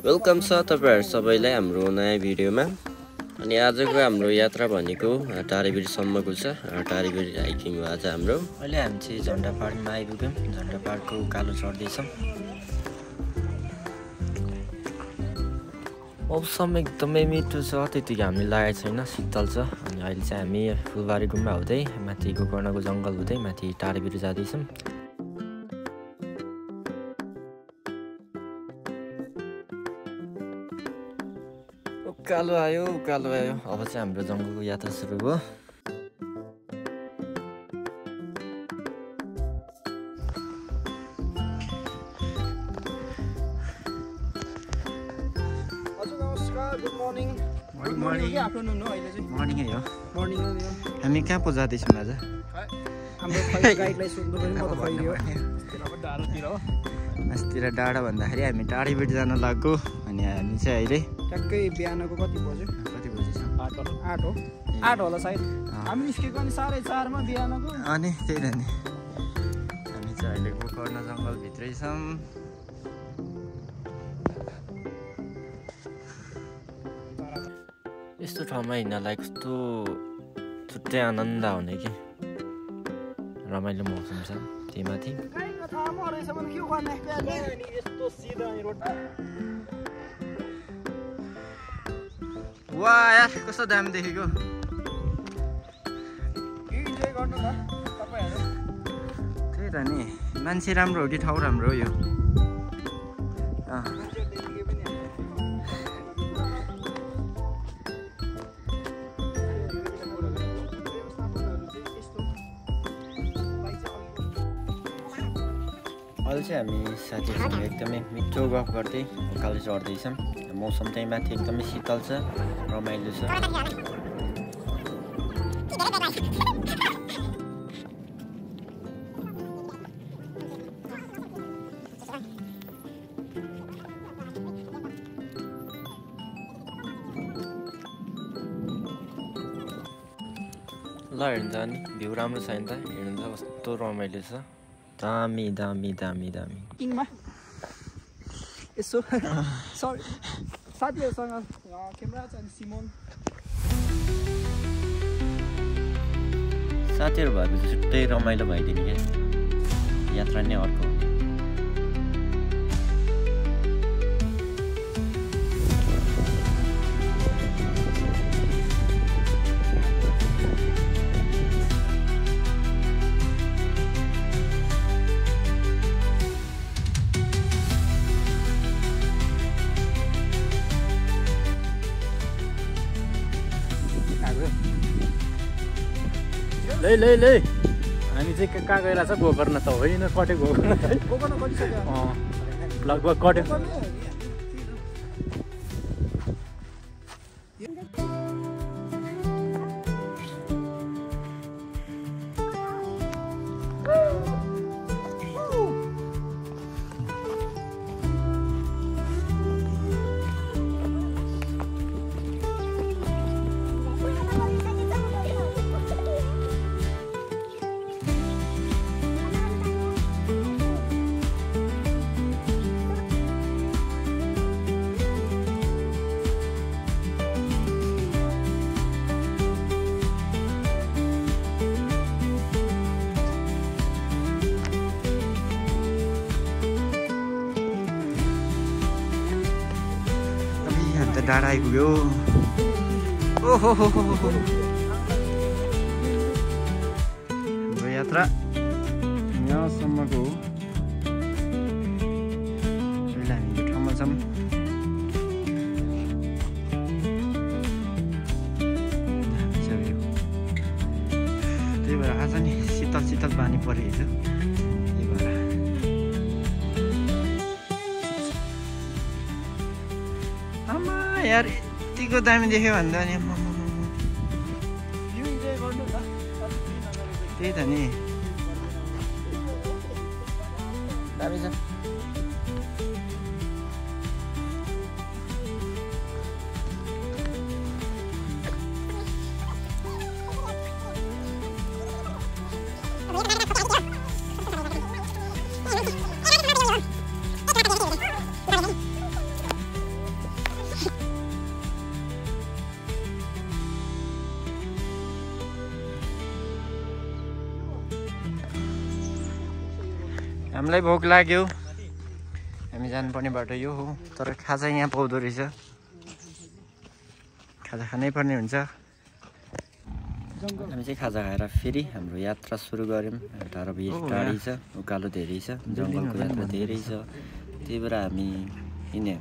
Welcome छ तपाईहरु सबैलाई हाम्रो नयाँ भिडियोमा। अनि आजको हाम्रो यात्रा भनेको टारीबिरसम्मको छ। टारीबिर हाइकिङ हो आज हाम्रो। अहिले हामी चाहिँ झण्डापाडमा आइपुग्यौं। झण्डापाडको उकालो चढ्दैछौं। मौसम एकदमै मिठो छ, त्यति घामले लागेको छैन, शीतल छ। अनि अहिले चाहिँ हामी फुलबारी गुम्बा हुँदै माथि गोकर्णको जंगल हुँदै माथि टारीबिर जाँदैछौं। उकालो आयो। अब चाहिँ हाम्रो जंगलको यात्रा सुरु भयो। Good morning. आफ्टरनुन हो अहिले चाहिँ। मर्निङै हो। मर्निङ हो। हामी कहाँ पो जाँदैछौँ आज? हाम्रो गाइडलाई सोध्नु पर्यो। म त खैरियो डाँडातिर हो। अस्तिर डाँडा भन्दाखेरि हामी टारीबिर जान लाग्यो। अनि हामी चाहिँ अहिले ट्याक्कै बिहानको कति बज्यो? 8 हो। 8 होला सायद। हामी निस्केको अनि 4:30 मा बिहानको। अनि त्यही त नि। हामी चाहिँ अहिले गोकर्ण जंगल भित्रै छौँ। यस्तो ठाउँमा हिँड्नलाई कस्तो छुट्टै आनन्द आउने कि रमाइलो मौसम छ त्यही माथि। वाह यार कस्तो दामी देखेको। त्यही त नि, मान्छे राम्रो हो कि ठाउँ राम्रो हो यो? अहिले चाहिँ हामी साथीहरूसँग एकदमै मिठो गफ गर्दै उकालो चढ्दैछौँ। मौसम चाहिँ माथि एकदमै शीतल छ, रमाइलो छ। ल हेर्नु नि, भ्यू राम्रो छैन त? हेर्नु त कस्तो रमाइलो छ। दामी दामी दामी दामी। किङमा यसो सरी साथीहरूसँग क्यामेरा छ। अनि सिमोन साथीहरू भएपछि छुट्टै रमाइलो भइदिने क्या, यात्रा नै अर्को हुने। ले हामी चाहिँ कहाँ गइरहेछ? गोकर्ण त होइन, कटेको गोकर्ण कटिसक्यो। लगभग कटेको। डाँडा आइपुग्यो। ओहो हाम्रो यात्रा यहाँसम्मको हो। अहिले हामी यो ठाउँमा छौँ। त्यही भएर आज नि शीतल शीतल पानी परेको छ। त्यही भएर यार यतिको दामी देख्यो भन्दा नि त्यही त नि, दामी छ। हामीलाई भोक लाग्यो हामी जानुपर्ने बाटो यो हो तर खाजा यहाँ पाउँदो रहेछ खाजा खानै पर्ने हुन्छ हामी चाहिँ खाजा खाएर फेरि हाम्रो यात्रा सुरु गऱ्यौँ टाढो टाढी छ उकालो धेरै छ जङ्गलको यात्रा धेरै छ त्यही भएर हामी हिँड्यौँ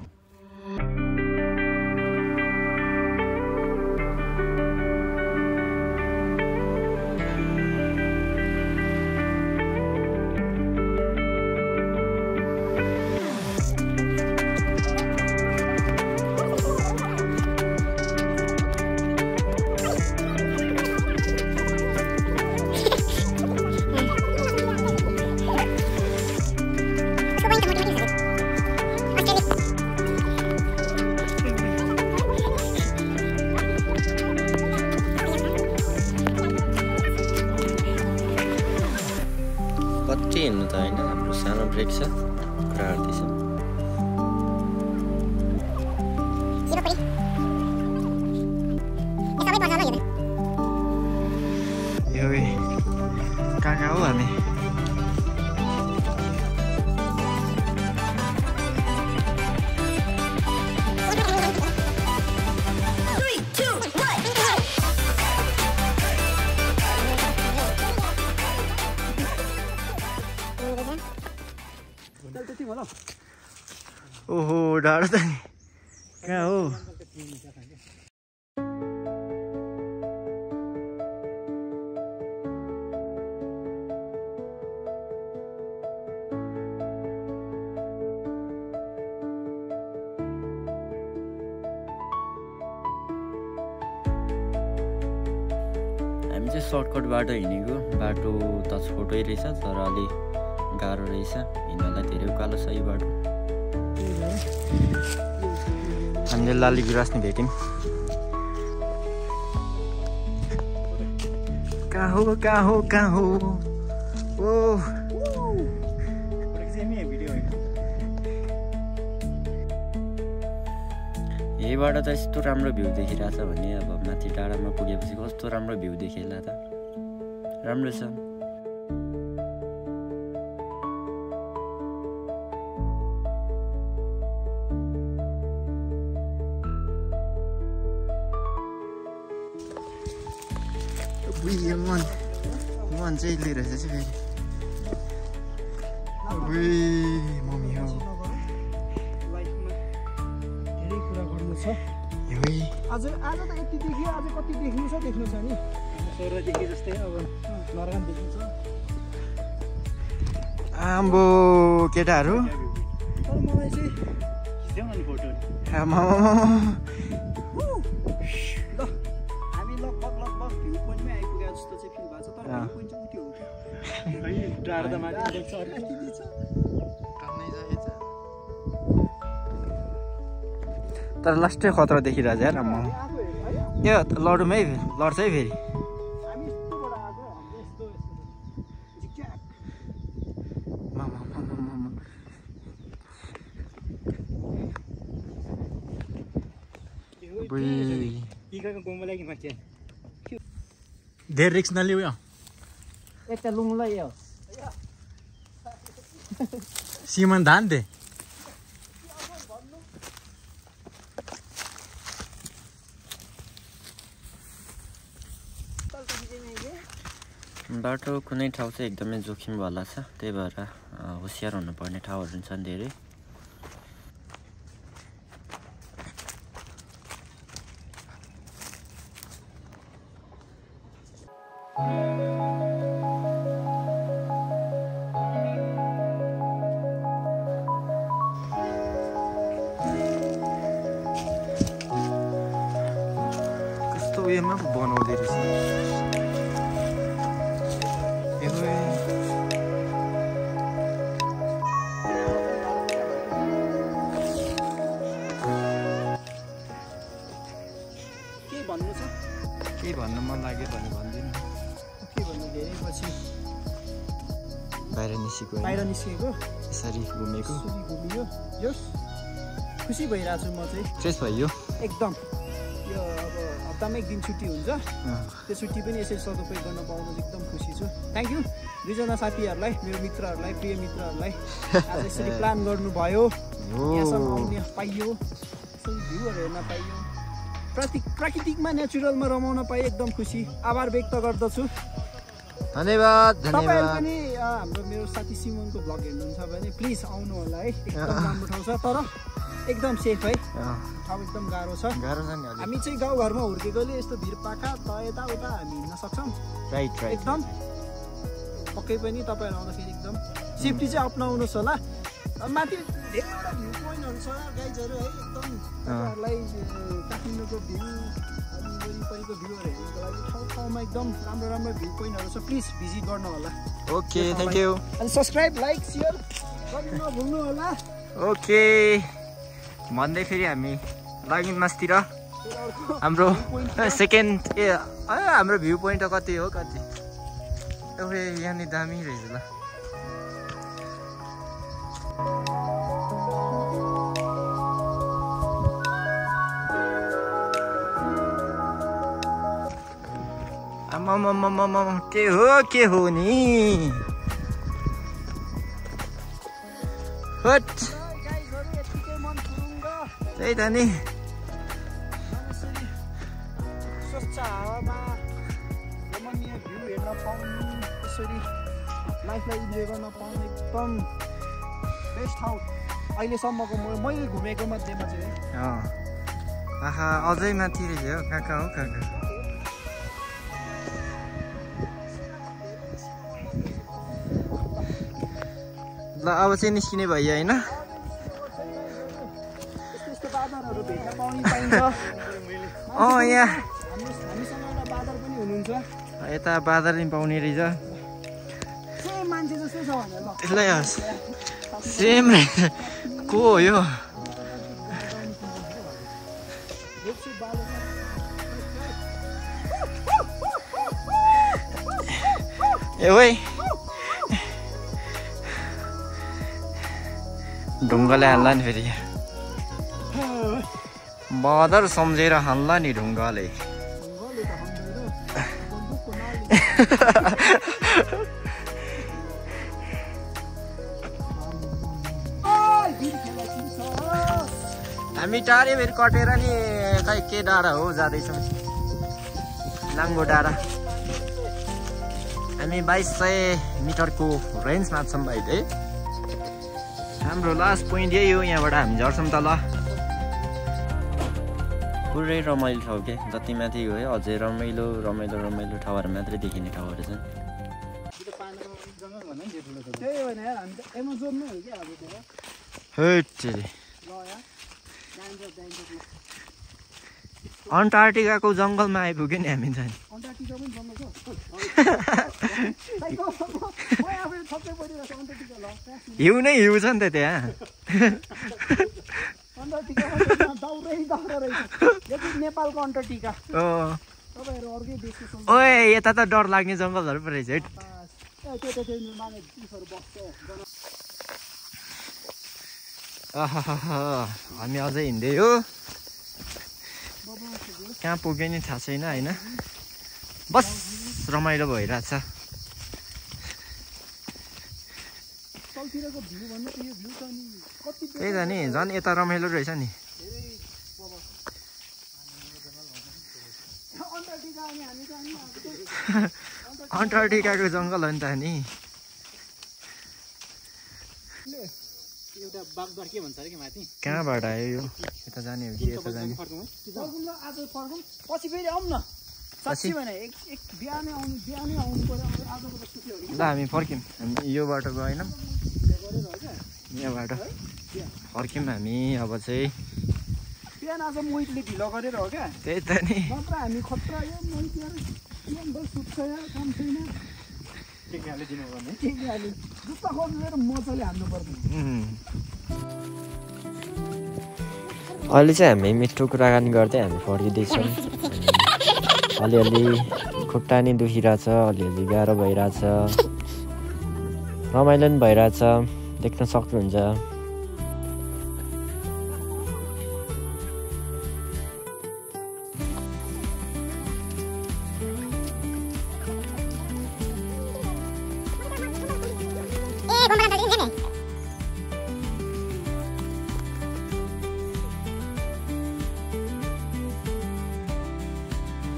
कति हिँड्नु त होइन हाम्रो सानो ब्रेक छ कुरा गर्दैछ कहाँ हो हामी ओहो डाँडो त नि कहाँ हो हामी चाहिँ सर्टकट बाटो हिँडेको बाटो त छोटै रहेछ तर अलि गाह्रो रहेछ हिँड्नलाई धेरै उकालो छ यो बाटो हामीले लाली गुराँस नि भेट्यौँ कहाँ हो ओ यहीबाट त यस्तो राम्रो भ्यू देखिरहेछ भने अब माथि डाँडामा पुगेपछि कस्तो राम्रो भ्यू देखिएला त राम्रो छ मन चाहिँ लिइरहेछ चाहिँ फेरि मम्मी हो धेरै कुरा गर्नु छ आज त यति देखियो आज कति देख्नु छ नि 16 देखि जस्तै अब नरगान देख्नु छ आम्बो केटाहरू तर मलाई चाहिँ खिच्यौ नि फोटो ल हामी लगभग भ्यू पोइन्टमै आइपुगे जस्तो चाहिँ फिल भएको छ तर भ्यू पोइन्ट चाहिँ उठ्यो खै डाँडा त माथि देख्छ अलिकति छ टन्नै जाएछ तर लास्टै खतरा देखिरहेछ यार म यो लडौँ है लड्छ है फेरि हामी यस्तोबाट आएको हाम्रो यस्तो झिक्झ्याक इकाको गोमो लागि मान्छे धेरै रिक्स नलिऊ यो एकटा लुङलाई यो सीमन धान दे बाटो कुनै ठाउँ चाहिँ एकदमै जोखिमवाला छ त्यही भएर होसियार हुनुपर्ने ठाउँहरू छन् धेरै कस्तो उयोमा बनाउँदै रहेछ के भन्नु मन लाग्यो भने भन्दिनँ के भन्नु धेरै पछि बाहिर निस्केको यसरी घुमेको घुमियो यस खुसी भइरहेको छु म चाहिँ फ्रेस भयो एकदम यो अब हप्तामा 1 दिन छुट्टी हुन्छ त्यो छुट्टी पनि यसरी सदुपयोग गर्न पाउनु एकदम खुसी छु थ्याङ्क यू दुईजना साथीहरूलाई मेरो मित्रहरूलाई प्रिय मित्रहरूलाई आज यसरी प्लान गर्नुभयो यहाँसम्म आउन पाइयो यसरी भ्यूहरू हेर्न पाइयो प्राकृतिकमा नेचुरलमा रमाउन पाएँ एकदम खुसी आभार व्यक्त गर्दछु धन्यवाद तपाईहरु पनि हाम्रो मेरो साथी सिमोनको भ्लग हेर्नुहुन्छ भने प्लिज आउनु होला है एकदम राम्रो ठाउँ छ तर एकदम सेफ है ठाउँ एकदम गाह्रो छ नि हामी चाहिँ गाउँघरमा हुर्केकोले यस्तो भिरपाखा त यताउता हामी हिँड्न सक्छौँ राइट एकदम पक्कै पनि तपाईँहरू आउँदाखेरि एकदम सेफ्टी चाहिँ अपनाउनुहोस् होला माथि धेरैवटा भ्यू पोइन्टहरू छ गाइजहरू है एकदम तपाईँहरूलाई काठमाडौँको भ्यू अनि वरिपरिको भ्यूहरू हेर्नुको लागि ठाउँमा एकदम राम्रो राम्रो भ्यू पोइन्टहरू छ प्लिज भिजिट गर्नु होला ओके थ्याङ्क यू अनि सब्सक्राइब लाइक सेयर गर्नु नभुल्नु होला ओके भन्दै फेरि हामी लाग्यौँ मासतिर हाम्रो सेकेन्ड हाम्रो भ्यू पोइन्ट कति हो कति ओके यहाँनिर दामी रहेछ ल के हो नि हट त्यही त नि स्वच्छ हावामा रमणीय भ्यू हेर्न पाउनु यसरी लाइफलाई इन्जोय गर्न पाउनु एकदम बेस्ट ठाउँ अहिलेसम्मको मैले घुमेको मध्येमा चाहिँ आहा अझै माथि रहेछ हो कहाँ हो कहाँ ल अब चाहिँ निस्किने भयो होइन यहाँ यता बादर नि पाउने रहेछ त्यसलाई सेम को हो यो ए ओइ ढुङ्गाले हाल्ला नि फेरि बादर सम्झेर हाल्ला नि ढुङ्गाले हामी टाढे फेरि कटेर नि खै के डाँडा हो जाँदैछौँ नाङ्गो डाँडा हामी 2200 मिटरको रेन्जमा छौँ भाइ है हाम्रो लास्ट पोइन्ट यही हो यहाँबाट हामी झर्छौँ त ल पुरै रमाइलो ठाउँ के जति माथि गयो अझै रमाइलो रमाइलो रमाइलो ठाउँहरू मात्रै देखिने ठाउँहरू छन् अन्टार्क्टिकाको जङ्गलमा आइपुग्यो नि हामी त हिउँ नै हिउँ छ नि त त्यहाँ नेपालको अन्टार्क्टिका ओए यता त डर लाग्ने जङ्गलहरू पो रहेछ है हामी अझै हिँड्दै हो कहाँ पुग्यो नि थाहा छैन होइन बस रमाइलो भइरहेछ त्यही त नि झन् यता रमाइलो रहेछ नि अन्टार्क्टिकाको जङ्गल हो नि त नि कहाँबाट आयो यो यता जाने हो कि यता जाने पछि फेरि आउँ न साँच्ची भने बिहानै आउनु पर्यो आजको त छुट्टी हो ल हामी फर्क्यौँ हामी यो बाटो गएनौँ यहाँबाट फर्क्यौँ हामी अब चाहिँ बिहान आज मोहितले ढिलो गरेर हो क्या त्यही त नि नत्र हामी खतरा यो मोहित सुत्छ काम छैन जुत्ता खोजेर मजाले हान्नु पर्छ अहिले चाहिँ हामी मिठो कुराकानी गर्दै हामी फर्किँदैछौँ अलिअलि खुट्टा नि दुखिरहेछ अलिअलि गाह्रो भइरहेछ रमाइलो पनि भइरहेछ देख्न सक्नुहुन्छ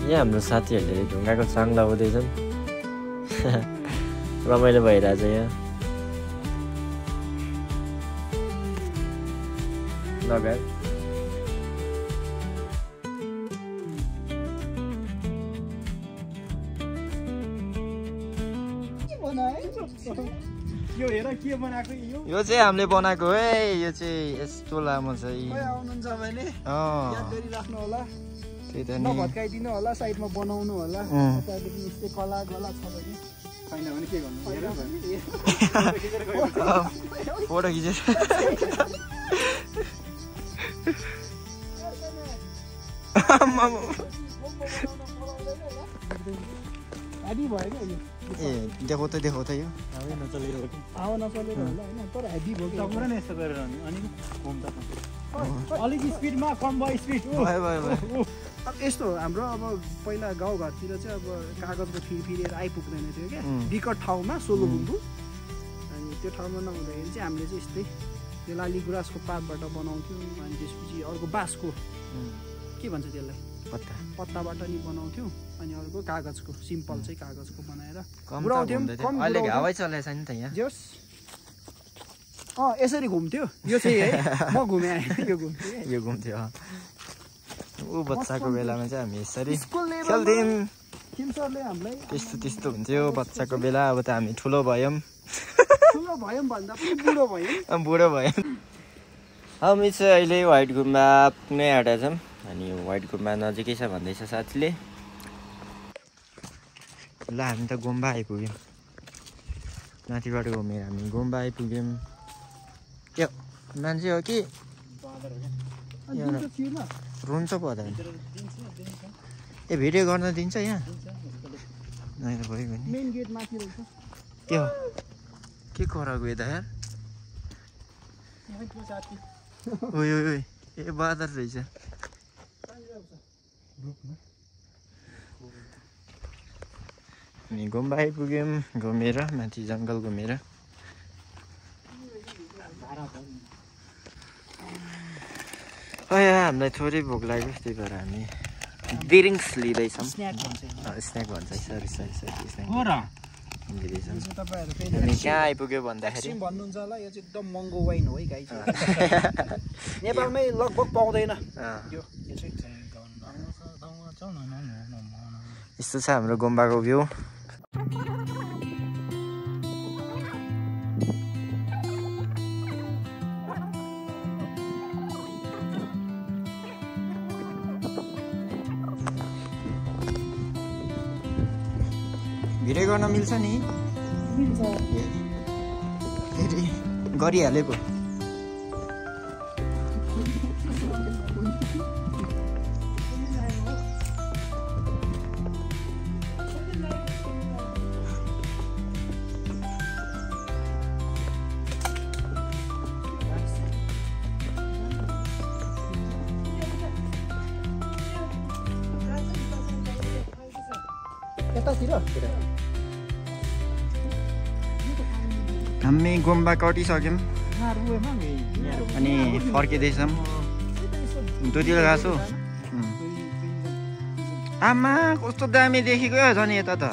यहाँ हाम्रो साथीहरूले ढुङ्गाको चाङ लगाउँदैछन् रमाइलो भइरहेछ यहाँ लगाए यो हेर के बनाएको यो चाहिँ हामीले बनाएको है यो चाहिँ यस्तो लामो छ आउनुहुन्छ भने याद गरिराख्नु होला त्यही त नि नभत्काइदिनु होला साइडमा बनाउनु होला त्यहाँदेखि यस्तै कला गला छ भने छैन भने के गर्नु फोटो खिचेर हेभी भयो क्या यो ए देखो त यो नचलेर हो कि हावा नचलेर होला होइन तर हेभी भयो सक्नु नि यस्तो गरेर अनि घुम्दा अलिक स्पिडमा कम भयो स्पिड भयो अब यस्तो हाम्रो अब पहिला गाउँघरतिर चाहिँ अब कागजको फिरेर आइपुग्दैन थियो क्या विकट ठाउँमा सोलो बुम्बु अनि त्यो ठाउँमा नहुँदाखेरि चाहिँ हामीले चाहिँ यस्तै त्यो लाली गुराँसको पातबाट बनाउँथ्यौँ अनि त्यसपछि अर्को बाँसको के भन्छ त्यसलाई पत्ताबाट नि बनाउँथ्यौँ अनि अर्को कागजको सिम्पल चाहिँ कागजको बनाएर अहिले हावै चलेछ नि त यहाँ जोस् यसरी घुम्थ्यो यो चाहिँ है म घुमेँ यो घुम्थ्यो ऊ बच्चाको बेलामा चाहिँ हामी यसरी खेल्थ्यौँ त्यस्तो हुन्थ्यो बच्चाको बेला अब त हामी ठुलो भयौँ भन्दा पनि बुढो भयौँ हामी चाहिँ अहिले व्हाइट गुम्बा पुग्नै आँटेका छौँ अनि व्हाइट गुम्बा नजिकै छ भन्दैछ साथीले ल हामी त गुम्बा आइपुग्यौँ माथिबाट घुमेर हामी गुम्बा आइपुग्यौँ यो मान्छे हो कि रुन्छ पो त ए भिडियो गर्न दिन्छ यहाँ नै त भइगयो नि मेन गेट माथि रहेछ के हो के कराएको यता यार ओइ ए बादर रहेछ हामी गुम्बा आइपुग्यौँ घुमेर माथि जङ्गल घुमेर हामीलाई थोरै भोक लाग्यो त्यही भएर हामी ड्रिङ्क्स लिँदैछौँ स्न्याक भन्छ सरी स्न्याक हामी कहाँ आइपुग्यो भन्दाखेरि भन्नुहुन्छ होला यो चाहिँ एकदम महँगो वाइन हो है गाई नेपालमै लगभग पाउँदैन यस्तो छ हाम्रो गुम्बाको भ्यू भिडियो गर्न मिल्छ नि फेरि गरिहाले पो हामी गुम्बा कटिसक्यौँ अनि फर्किँदैछौँ दुधीले घाँसो आमा कस्तो दामी देखेको झन् यता त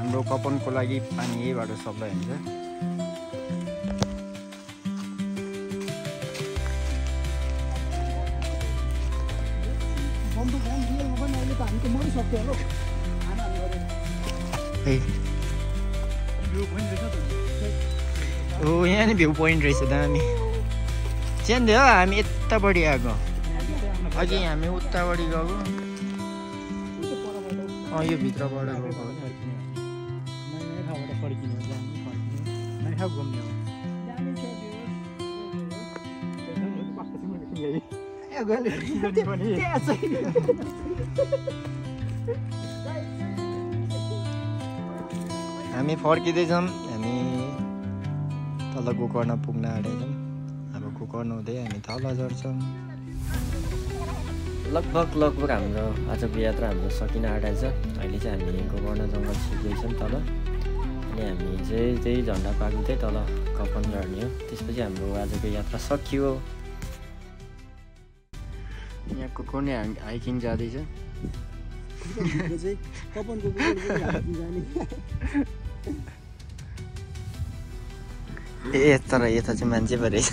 हाम्रो कपनको लागि पानी यहीबाट सप्लाई हुन्छ ओ यहाँ नि भ्यू पोइन्ट रहेछ दामी चिन्दै हो हामी यतापट्टि आएको अघि हामी उतापट्टि गएको यो भित्रबाट गएको त्यहाँ गएर त्यहाँ चाहिँ हामी फर्किँदैछौँ। हामी तल गोकर्ण पुग्न आँटेछौँ। अब गोकर्ण हुँदै हामी तल झर्छौँ। लगभग हाम्रो आजको यात्रा हाम्रो सकिन आँटेको छ। अहिले चाहिँ हामी गोकर्ण जङ्गल छिर्दैछौँ तल। अनि हामी चाहिँ त्यही झन्डा पाक्दै तल कपन झर्ने हो। त्यसपछि हाम्रो आजको यात्रा सकियो। यहाँको कुनै हाइकिङ जाँदैछ। कपनको ए तर यता चाहिँ मान्छे पो रहेछ।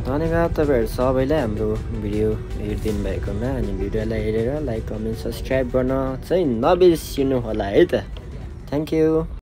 धन्यवाद तपाईँहरू सबैलाई हाम्रो भिडियो हेरिदिनु भएकोमा। अनि भिडियोलाई हेरेर लाइक कमेन्ट सब्सक्राइब गर्न चाहिँ नबिर्सिनु होला है त। Thank you.